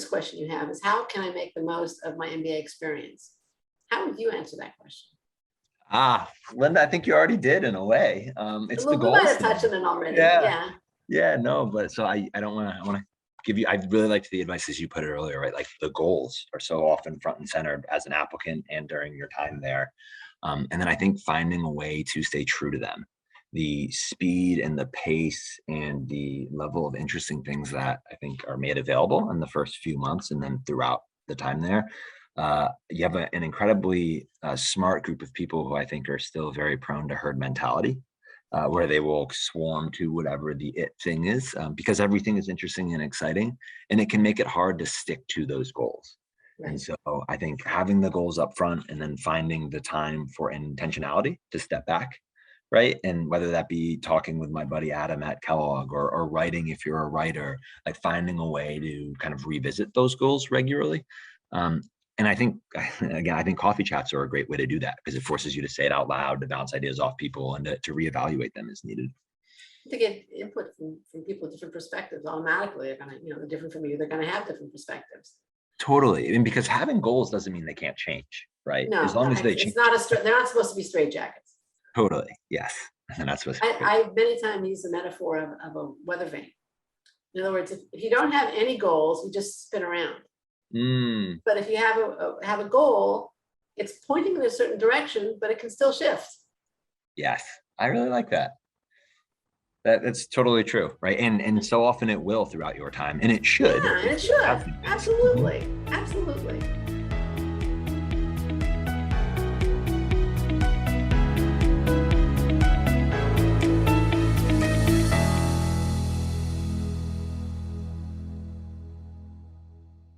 biggest question you have is, how can I make the most of my MBA experience? How would you answer that question? Linda, I think you already did in a way. It's the We might goals have touched thing. on it already. Yeah. Yeah. Yeah, no, but so I don't want to, I want to give you, I really liked the advice as you put it earlier, right? Like the goals are so often front and center as an applicant and during your time there. And then I think finding a way to stay true to them, the speed and the pace and the level of interesting things that I think are made available in the first few months and then throughout the time there. You have an incredibly smart group of people who I think are still very prone to herd mentality, where they will swarm to whatever the it thing is, because everything is interesting and exciting, and it can make it hard to stick to those goals. And Right. so I think having the goals up front and then finding the time for intentionality to step back, right? And whether that be talking with my buddy Adam at Kellogg or writing if you're a writer, like finding a way to kind of revisit those goals regularly. Um, and I think, again, I think coffee chats are a great way to do that because it forces you to say it out loud, to bounce ideas off people, and to reevaluate them as needed. To get input from people with different perspectives automatically. They're going to, they're different from you. They're going to have different perspectives. Totally. And because having goals doesn't mean they can't change, right? As No, long as they it's change. not they're not supposed to be straight jackets. Totally. Yes. And that's what's I many times use the metaphor of a weather vane. In other words, if you don't have any goals, you just spin around. But if you have a goal, it's pointing in a certain direction, but it can still shift. Yes. I really like that. That's totally true, right? And so often it will throughout your time, and it should. Yeah, and it should. Have been. Absolutely. Absolutely.